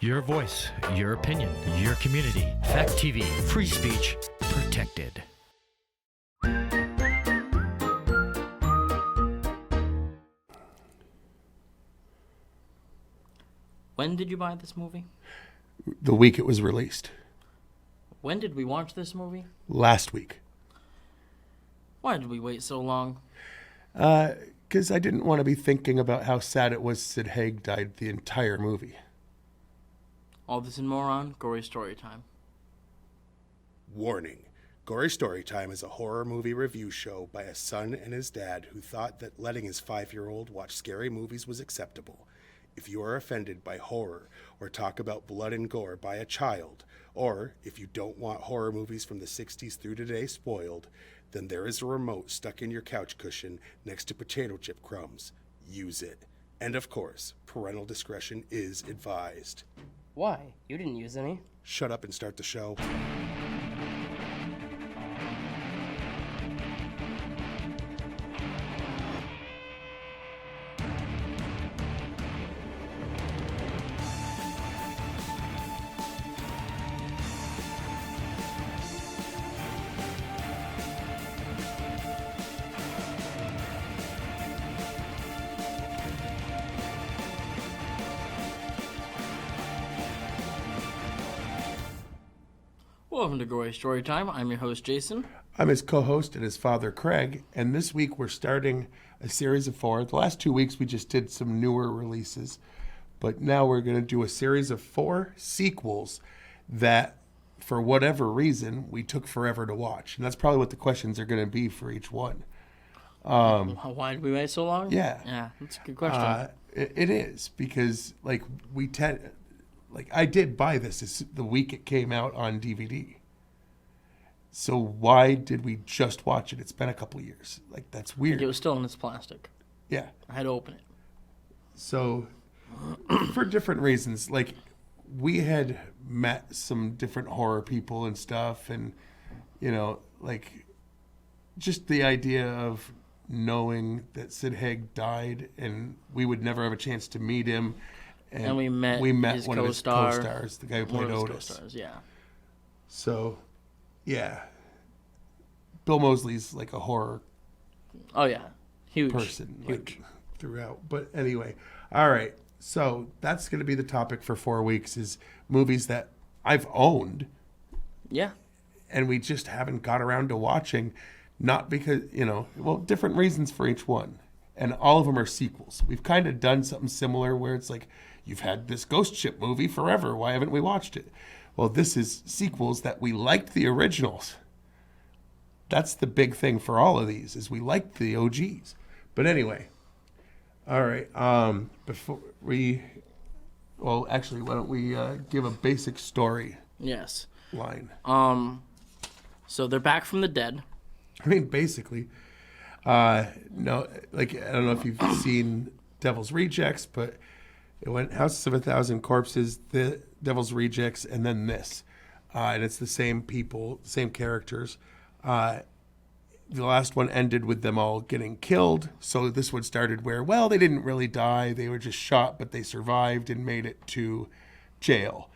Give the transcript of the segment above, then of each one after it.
Your voice, your opinion, your community. Fact TV, free speech, protected. When did you buy this movie? The week it was released. When did we watch this movie? Last week. Why did we wait so long? Because I didn't want to be thinking about how sad it was Sid Haig died the entire movie. All this and more on Gory Storytime. Warning. Gory Storytime is a horror movie review show by a son and his dad who thought that letting his 5-year-old watch scary movies was acceptable. If you are offended by horror or talk about blood and gore by a child, or if you don't want horror movies from the 60s through today spoiled, then there is a remote stuck in your couch cushion next to potato chip crumbs. Use it. And of course, parental discretion is advised. Why? You didn't use any. Shut up and start the show. Welcome to Gory Storytime. I'm your host, Jason. I'm his co-host and his father, Craig, and this week we're starting a series of 4. The last 2 weeks we just did some newer releases, but now we're going to do a series of 4 sequels that, for whatever reason, we took forever to watch. And that's probably what the questions are going to be for each one. Why did we wait so long? Yeah, that's a good question. It is, because I did buy this the week it came out on DVD. So why did we just watch it? It's been a couple years. That's weird. It was still in its plastic. Yeah. I had to open it. So for different reasons, we had met some different horror people and stuff, and just the idea of knowing that Sid Haig died and we would never have a chance to meet him. And we met his one co-star, of his co-stars, the guy who played Otis. Co-stars, yeah. So, yeah. Bill Moseley's a horror huge person huge. Throughout. But anyway, all right. So that's going to be the topic for 4 weeks is movies that I've owned. Yeah. And we just haven't got around to watching, not because, different reasons for each one. And all of them are sequels. We've kind of done something similar where it's you've had this Ghost Ship movie forever. Why haven't we watched it? Well, this is sequels that we liked the originals. That's the big thing for all of these is we liked the OGs. But anyway, all right. Before why don't we give a basic story? Yes. Line. So they're back from the dead. I mean, basically. No, I don't know if you've seen Devil's Rejects, but it went Houses of a Thousand Corpses, The Devil's Rejects, and then this. And it's the same people, same characters. The last one ended with them all getting killed. So this one started where, they didn't really die. They were just shot, but they survived and made it to jail.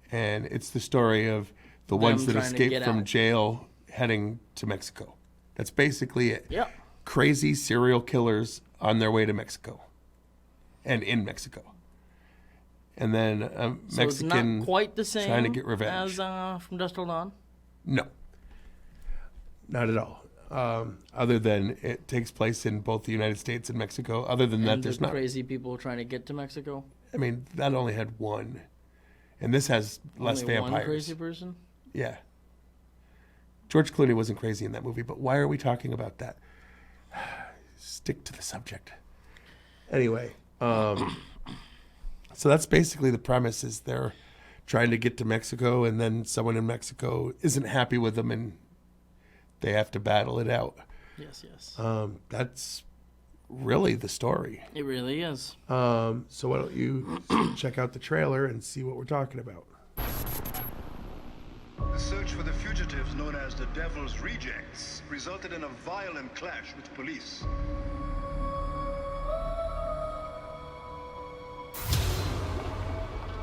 And it's the story of the ones that escaped from jail heading to Mexico. That's basically it. Yep. Crazy serial killers on their way to Mexico and in Mexico. And then So Mexican it's not quite the same trying to get revenge. as From Dusk Till Dawn? No. Not at all. Other than it takes place in both the United States and Mexico. Other than that, there's not. Crazy people trying to get to Mexico? I mean, that only had one. And this has less Only vampires. one crazy person? Yeah. George Clooney wasn't crazy in that movie, but why are we talking about that? Stick to the subject. Anyway, so that's basically the premise is they're trying to get to Mexico and then someone in Mexico isn't happy with them and they have to battle it out. Yes, yes. That's really the story. It really is. So why don't you check out the trailer and see what we're talking about. The search for the fugitives known as the Devil's Rejects resulted in a violent clash with police.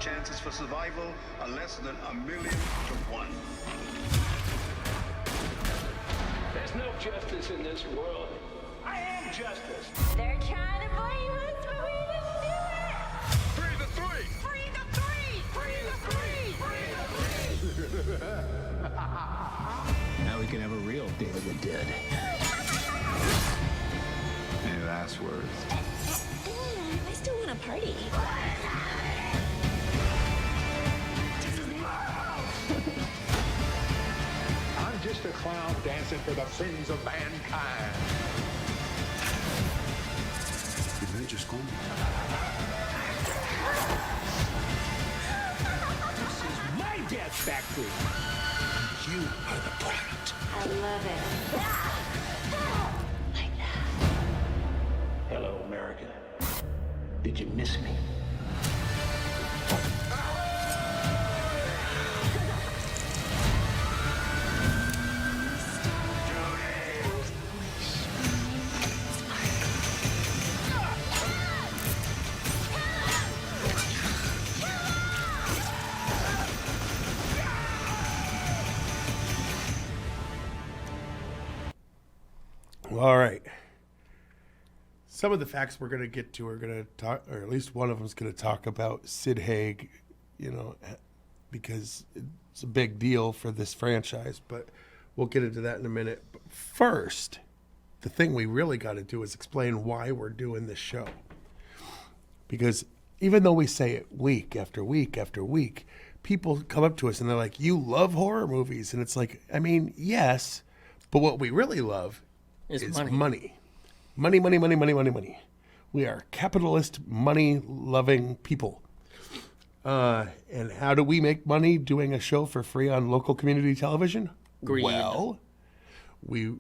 Chance chances for survival are less than 1,000,000 to 1. There's no justice in this world. I am justice. They're trying to blame us, but we didn't do it! Free the three! Free the three! Free the three! Free the three! Now we can have a real Day of the Dead. Any last words? I still want to party. I'm just a clown dancing for the sins of mankind. Did they just call me? This is my death factory. You are the product. I love it. Like that. Hello, America. Did you miss me? All right. Some of the facts we're going to get to are going to talk, or at least one of them is going to talk about Sid Haig, you know, because it's a big deal for this franchise, but we'll get into that in a minute. But first, the thing we really got to do is explain why we're doing this show. Because even though we say it week after week after week, people come up to us and they're like, you love horror movies. And it's like, I mean, yes, but what we really love is money. Money, money, money, money, money, money. We are capitalist, money-loving people. And how do we make money doing a show for free on local community television? Greed. Well, we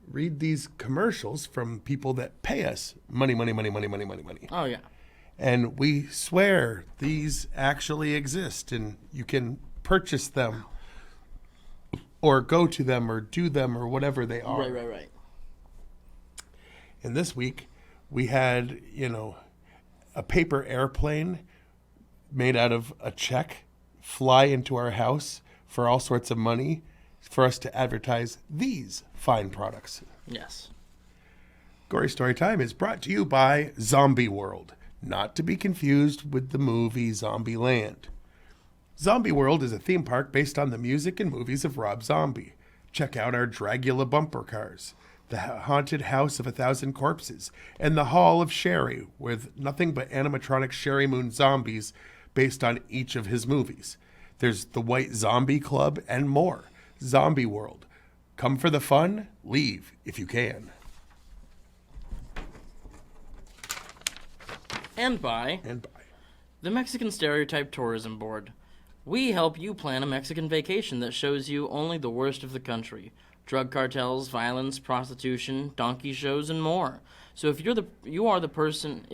read these commercials from people that pay us money, money, money, money, money, money, money. Oh, yeah. And we swear these actually exist and you can purchase them or go to them or do them or whatever they are. Right. And this week we had, you know, a paper airplane made out of a check fly into our house for all sorts of money for us to advertise these fine products. Yes. Gory Story Time is brought to you by Zombie World, not to be confused with the movie Zombie Land. Zombie World is a theme park based on the music and movies of Rob Zombie. Check out our Dragula bumper cars, the Haunted House of 1,000 Corpses, and the Hall of Sherry, with nothing but animatronic Sherry Moon zombies based on each of his movies. There's the White Zombie Club and more. Zombie World. Come for the fun, leave if you can. And by the Mexican Stereotype Tourism Board. We help you plan a Mexican vacation that shows you only the worst of the country. Drug cartels, violence, prostitution, donkey shows, and more. So if you are a person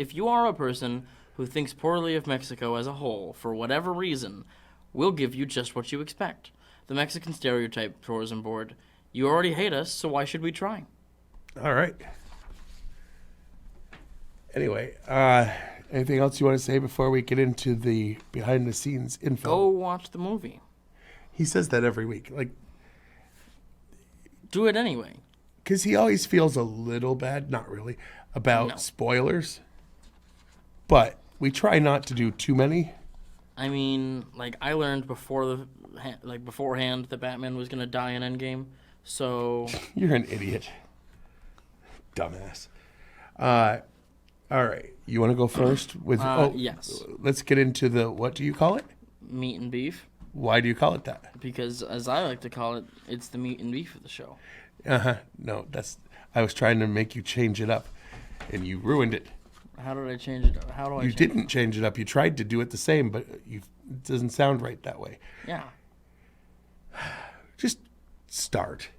who thinks poorly of Mexico as a whole, for whatever reason, we'll give you just what you expect. The Mexican Stereotype Tourism Board. You already hate us, so why should we try? All right. Anyway, anything else you want to say before we get into the behind-the-scenes info? Go watch the movie. He says that every week. Like, do it anyway. Because he always feels a little bad, not really, about spoilers. But we try not to do too many. I mean, like, I learned beforehand that Batman was going to die in Endgame, so... You're an idiot. Dumbass. All right. You want to go first? Yes. Let's get into the, what do you call it? Meat and beef. Why do you call it that? Because, as I like to call it, it's the meat and beef of the show. No, I was trying to make you change it up, and you ruined it. How did I change it up? You didn't change it up. You tried to do it the same, but it doesn't sound right that way. Yeah. Just start.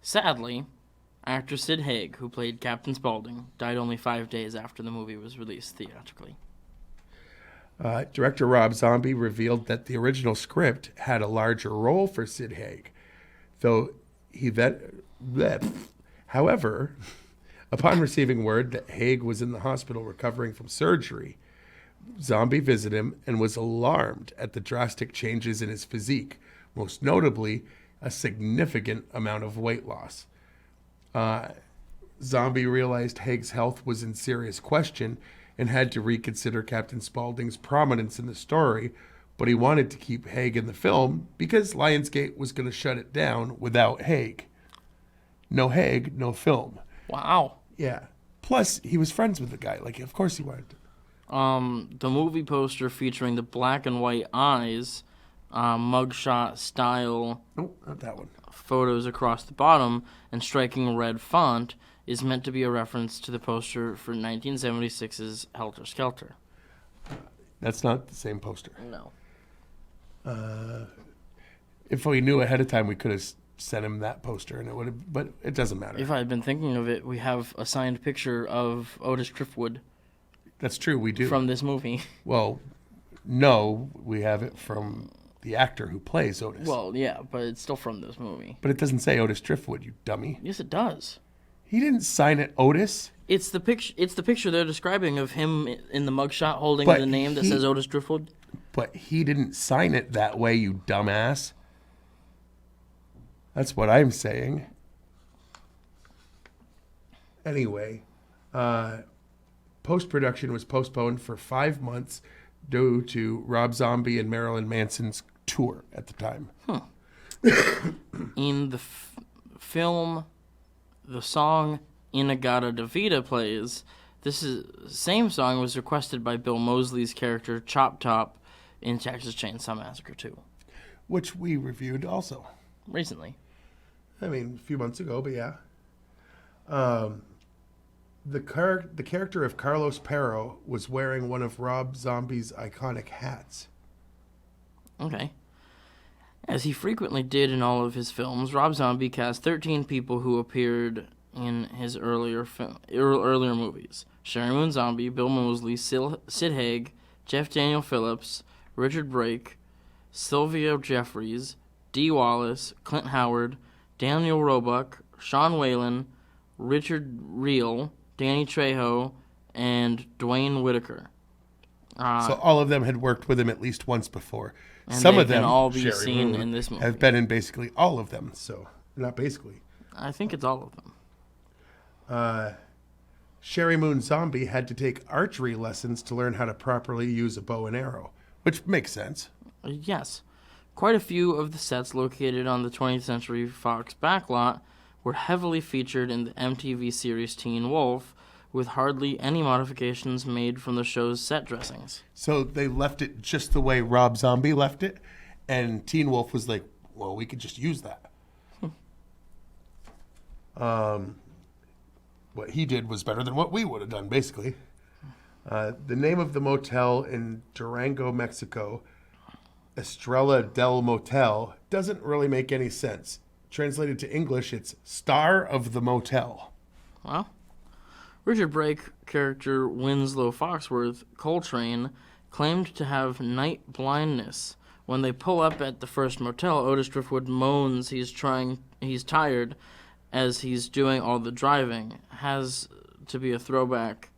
Sadly, actor Sid Haig, who played Captain Spaulding, died only 5 days after the movie was released theatrically. Director Rob Zombie revealed that the original script had a larger role for Sid Haig, though however, upon receiving word that Haig was in the hospital recovering from surgery, Zombie visited him and was alarmed at the drastic changes in his physique, most notably a significant amount of weight loss. Zombie realized Haig's health was in serious question and had to reconsider Captain Spaulding's prominence in the story, but he wanted to keep Haig in the film because Lionsgate was going to shut it down without Haig. No Haig, no film. Wow. Yeah. Plus, he was friends with the guy. Like, of course he wanted to. The movie poster featuring the black and white eyes, mugshot style Oh, not that one. photos across the bottom and striking red font is meant to be a reference to the poster for 1976's Helter Skelter. That's not the same poster. No. If we knew ahead of time, we could have sent him that poster, and it would have. But it doesn't matter. If I had been thinking of it, we have a signed picture of Otis Driftwood. That's true. We do from this movie. Well, no, we have it from the actor who plays Otis. Well, yeah, but it's still from this movie. But it doesn't say Otis Driftwood, you dummy. Yes, it does. He didn't sign it Otis. It's the picture. It's the picture they're describing of him in the mugshot holding But the name that says Otis Driftwood. But he didn't sign it that way, you dumbass. That's what I'm saying. Anyway, post-production was postponed for 5 months due to Rob Zombie and Marilyn Manson's tour at the time. In the film, the song Inagata Davida plays. Same song was requested by Bill Moseley's character Chop Top in Texas Chainsaw Massacre 2. Which we reviewed also. Recently. I mean, a few months ago, but yeah. The character of Carlos Perro was wearing one of Rob Zombie's iconic hats. Okay. As he frequently did in all of his films, Rob Zombie cast 13 people who appeared in his earlier movies. Sherry Moon Zombie, Bill Moseley, Sid Haig, Jeff Daniel Phillips, Richard Brake, Sylvia Jeffries, Dee Wallace, Clint Howard, Daniel Roebuck, Sean Whalen, Richard Reel, Danny Trejo, and Dwayne Whitaker. So all of them had worked with him at least once before. And some of them can all be Sherry seen Moon, in this movie. have been in basically all of them. So not basically. I think it's all of them. Sherry Moon Zombie had to take archery lessons to learn how to properly use a bow and arrow, which makes sense. Yes. Quite a few of the sets located on the 20th Century Fox backlot were heavily featured in the MTV series Teen Wolf, with hardly any modifications made from the show's set dressings. So they left it just the way Rob Zombie left it, and Teen Wolf was like, well, we could just use that. What he did was better than what we would have done, basically. The name of the motel in Durango, Mexico, Estrella del Motel, doesn't really make any sense. Translated to English, it's Star of the Motel. Well, Richard Brake character Winslow Foxworth Coltrane claimed to have night blindness. When they pull up at the first motel, Otis Driftwood moans he's tired as he's doing all the driving. Has to be a throwback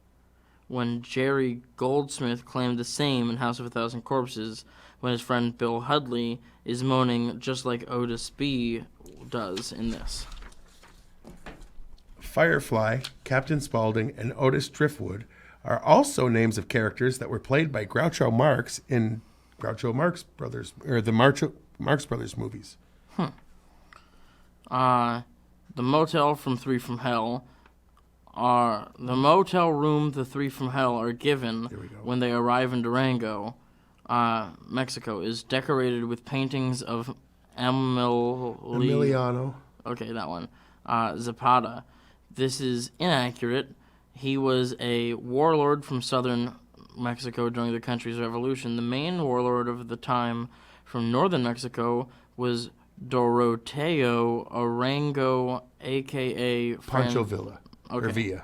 when Jerry Goldsmith claimed the same in House of a Thousand Corpses, when his friend Bill Hudley is moaning just like Otis B does in this. Firefly, Captain Spaulding, and Otis Driftwood are also names of characters that were played by Groucho Marx in Groucho Marx Brothers, or the Marx Brothers movies. The motel from Three from Hell the motel room the Three from Hell are given when they arrive in Durango, Mexico, is decorated with paintings of Emiliano. Okay, that one. Zapata. This is inaccurate. He was a warlord from southern Mexico during the country's revolution. The main warlord of the time from northern Mexico was Doroteo Arango, a.k.a. Pancho Villa. Okay. Or Villa.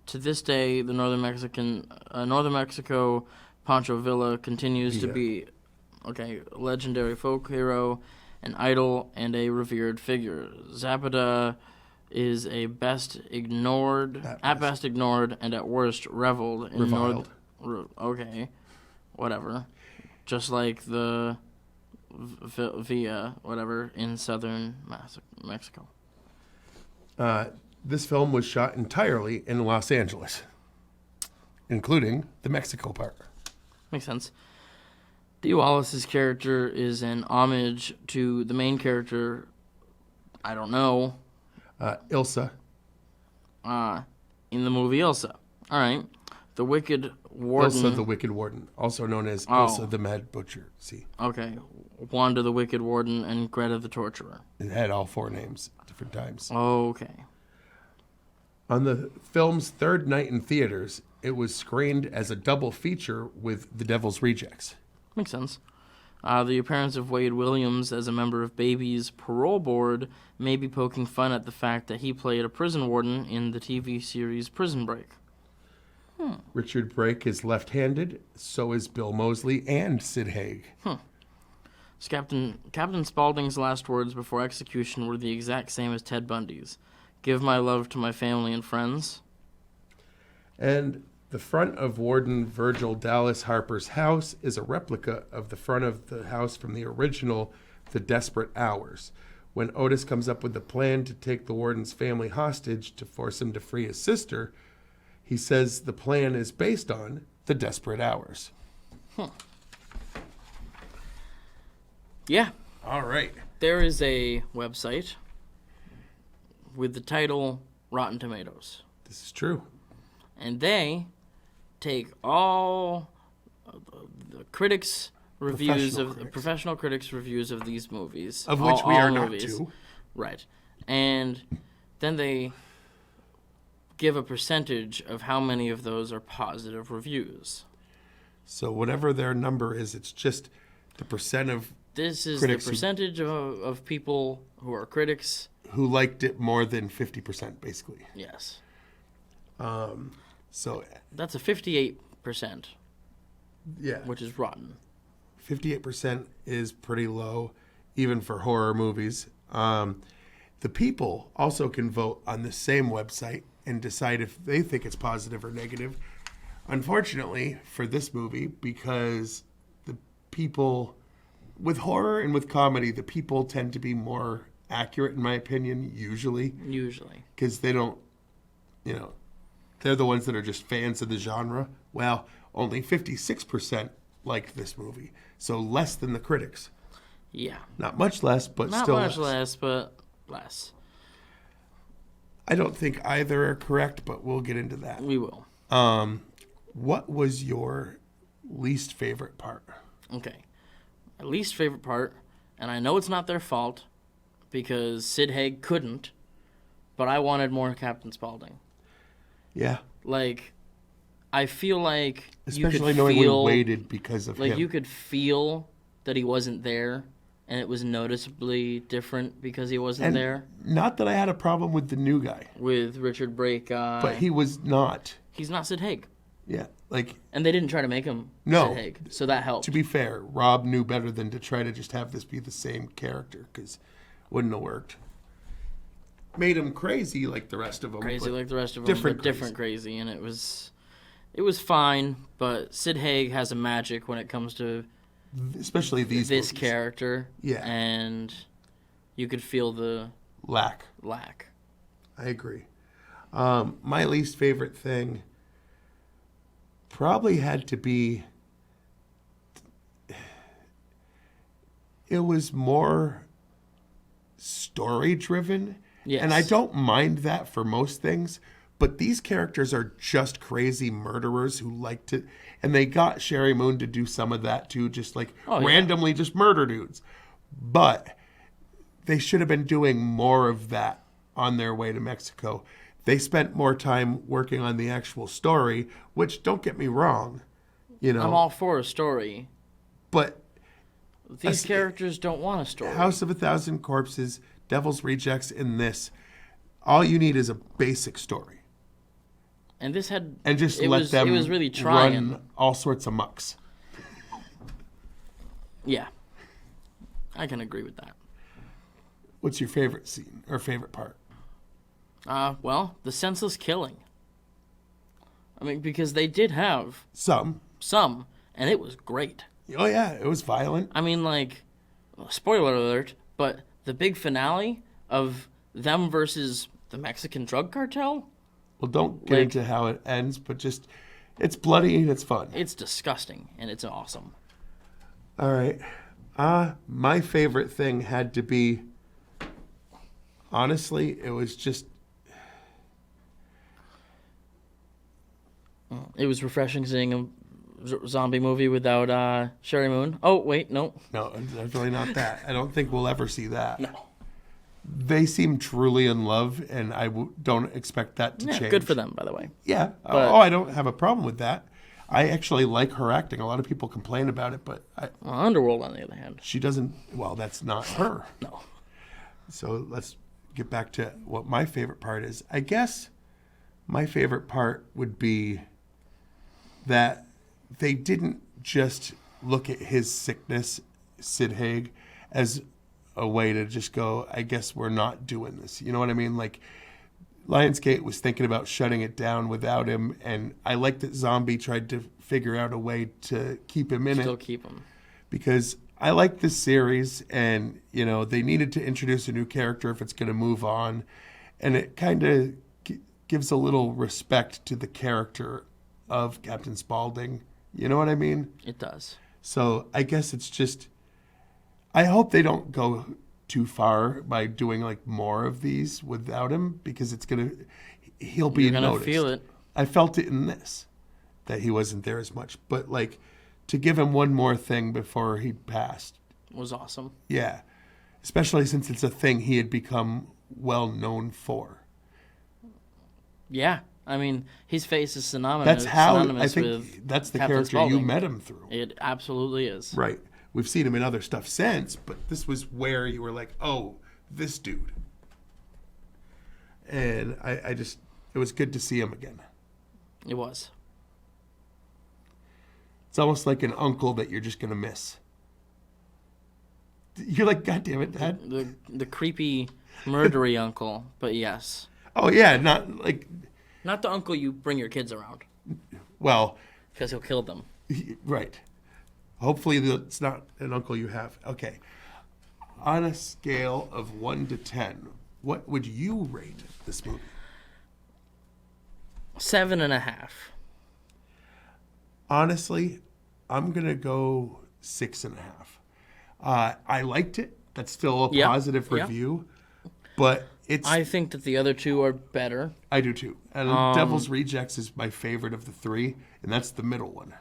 To this day, the northern Mexico Pancho Villa continues to be a legendary folk hero, an idol, and a revered figure. Zapata is at best ignored, and at worst reviled Okay, whatever. Just like the Via, whatever, in southern Mexico. This film was shot entirely in Los Angeles, including the Mexico part. Makes sense. Dee Wallace's character is an homage to the main character, I don't know. Ilsa. In the movie Ilsa. All right. The Wicked Warden. Ilsa the Wicked Warden, also known as Ilsa the Mad Butcher. See. Okay. Wanda the Wicked Warden and Greta the Torturer. It had all 4 names at different times. Okay. On the film's third night in theaters, it was screened as a double feature with The Devil's Rejects. Makes sense. The appearance of Wade Williams as a member of Baby's parole board may be poking fun at the fact that he played a prison warden in the TV series Prison Break. Richard Brake is left-handed, so is Bill Moseley and Sid Haig. Captain Spaulding's last words before execution were the exact same as Ted Bundy's. Give my love to my family and friends. And the front of Warden Virgil Dallas Harper's house is a replica of the front of the house from the original The Desperate Hours, when Otis comes up with the plan to take the warden's family hostage to force him to free his sister. He says the plan is based on The Desperate Hours. Yeah. All right. There is a website with the title Rotten Tomatoes. This is true. And they take all the critics' reviews professional critics' reviews of these movies, of which we are not two, right? And then they give a percentage of how many of those are positive reviews. So whatever their number is, it's just the percent of this is the percentage of people who are critics who liked it more than 50%, basically. Yes. So that's a 58%. Yeah. Which is rotten. 58% is pretty low, even for horror movies. The people also can vote on the same website and decide if they think it's positive or negative. Unfortunately for this movie, because the people with horror and with comedy, the people tend to be more accurate, in my opinion, usually. Because they don't, they're the ones that are just fans of the genre. Well, only 56% liked this movie. So less than the critics. Yeah. Not much less, but not still much less, but less. I don't think either are correct, but we'll get into that. We will. What was your least favorite part? Okay. My least favorite part, and I know it's not their fault, because Sid Haig couldn't, but I wanted more Captain Spaulding. Yeah. Like, I feel like especially knowing we waited because of him. Like, you could feel that he wasn't there, and it was noticeably different because he wasn't there. Not that I had a problem with the new guy. With Richard Brake. But he was not. He's not Sid Haig. Yeah, like... And they didn't try to make him Sid Haig, so that helped. To be fair, Rob knew better than to try to just have this be the same character, because wouldn't have worked. Made him crazy like the rest of them. Crazy like the rest of them, but different crazy, and it was fine, but Sid Haig has a magic when it comes to... Especially this movies. Character. Yeah. And you could feel the... Lack. I agree. My least favorite thing probably had to be... It was more story-driven. Yes. And I don't mind that for most things, but these characters are just crazy murderers who like to... And they got Sherry Moon to do some of that too, just like randomly just murder dudes. But they should have been doing more of that on their way to Mexico. They spent more time working on the actual story, which, don't get me wrong, I'm all for a story. But... These characters don't want a story. House of a Thousand Corpses, Devil's Rejects, in this, all you need is a basic story. And this had... And just let them it was really trying. Run all sorts of mucks. Yeah. I can agree with that. What's your favorite scene or favorite part? Well, the senseless killing. I mean, because they did have Some, and it was great. oh yeah, it was violent. I mean, like, spoiler alert, but the big finale of them versus the Mexican drug cartel? Well, don't get into how it ends, but just, it's bloody and it's fun. It's disgusting, and it's awesome. All right. My favorite thing had to be, honestly, it was just... It was refreshing seeing a zombie movie without Sherry Moon. Oh, wait, no. No, it's really not that. I don't think we'll ever see that. No. They seem truly in love, and I don't expect that to change. Good for them, by the way. Yeah. But, I don't have a problem with that. I actually like her acting. A lot of people complain about it, but... Underworld, on the other hand. She doesn't... Well, that's not her. No. So let's get back to what my favorite part is. I guess my favorite part would be that they didn't just look at his sickness, Sid Haig, as a way to just go, I guess we're not doing this. You know what I mean? Like, Lionsgate was thinking about shutting it down without him, and I like that Zombie tried to figure out a way to keep him in it. Still keep him. Because I like this series, and, you know, they needed to introduce a new character if it's going to move on, and it kind of gives a little respect to the character of Captain Spaulding. You know what I mean? It does. So I guess it's just, I hope they don't go too far by doing like more of these without him, because he'll be You're gonna noticed. feel it. I felt it in this, that he wasn't there as much, but like to give him one more thing before he passed was awesome. Yeah, especially since it's a thing he had become well known for. Yeah, I mean, his face is synonymous. That's how synonymous I think with that's the Captain character Spaulding. you met him through. It absolutely is. Right. We've seen him in other stuff since, but this was where you were like, oh, this dude. And I just, it was good to see him again. It was. It's almost like an uncle that you're just going to miss. You're like, God damn it, Dad. The creepy, murdery uncle, but yes. Oh, yeah, not like... Not the uncle you bring your kids around. Well... Because he'll kill them. Right. Hopefully it's not an uncle you have. Okay. On a scale of 1 to 10, what would you rate this movie? 7.5. Honestly, I'm going to go 6.5. I liked it. That's still a positive review. But it's... I think that the other two are better. I do too. And Devil's Rejects is my favorite of the three, and that's the middle one.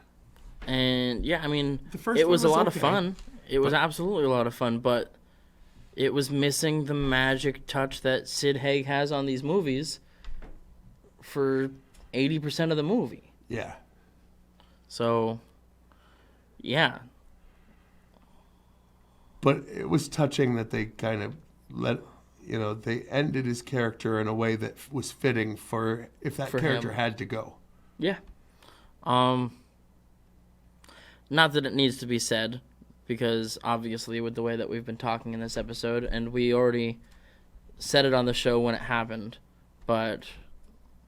And yeah, I mean, it was a lot of fun. It was absolutely a lot of fun, but it was missing the magic touch that Sid Haig has on these movies for 80% of the movie. Yeah. So, yeah. But it was touching that they kind of they ended his character in a way that was fitting for if that character had to go. Yeah. Not that it needs to be said, because obviously with the way that we've been talking in this episode, and we already said it on the show when it happened, but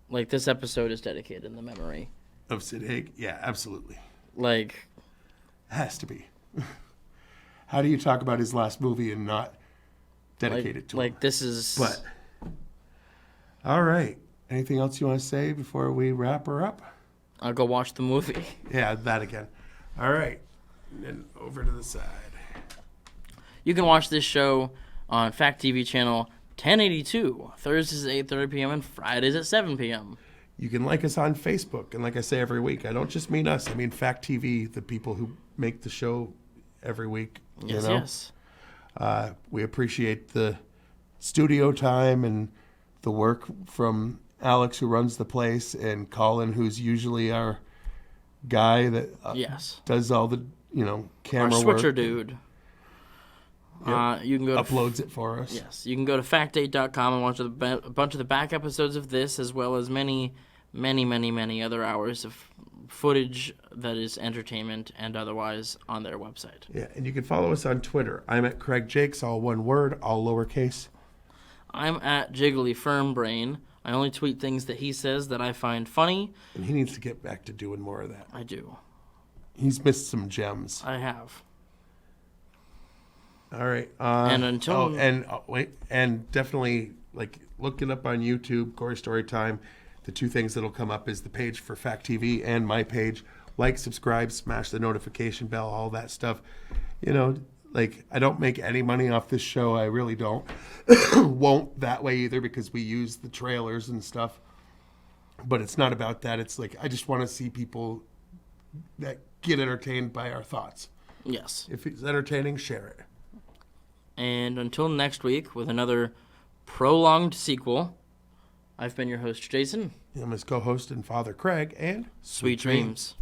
like this episode is dedicated in the memory of Sid Haig. Yeah, absolutely. Like, has to be. How do you talk about his last movie and not dedicate it to him? Like this is. But all right. Anything else you want to say before we wrap her up? I'll go watch the movie. Yeah, that again. All right. And over to the side. You can watch this show on Fact TV channel 1082, Thursdays at 8:30 p.m. and Fridays at 7 p.m. You can like us on Facebook. And like I say every week, I don't just mean us. I mean Fact TV, the people who make the show every week. Yes, yes. We appreciate the studio time and the work from Alex, who runs the place, and Colin, who's usually our guy that does all the camera our switcher work. Dude. Yep. You can go uploads it for us. Yes, you can go to factdate.com and watch a bunch of the back episodes of this, as well as many other hours of footage that is entertainment and otherwise on their website. Yeah, and you can follow us on Twitter. I'm at Craig Jakes, all one word, all lowercase. I'm at Jiggly Firm Brain, I only tweet things that he says that I find funny. And he needs to get back to doing more of that. I do. He's missed some gems. I have. All right. And until... and definitely, like, look it up on YouTube, Gory Storytime. The two things that'll come up is the page for Fact TV and my page. Like, subscribe, smash the notification bell, all that stuff. You know, like, I don't make any money off this show. I really don't. Won't that way either, because we use the trailers and stuff. But it's not about that. It's like, I just want to see people that get entertained by our thoughts. Yes. If it's entertaining, share it. And until next week with another prolonged sequel, I've been your host, Jason. I'm his co-host and father, Craig, and Sweet dreams.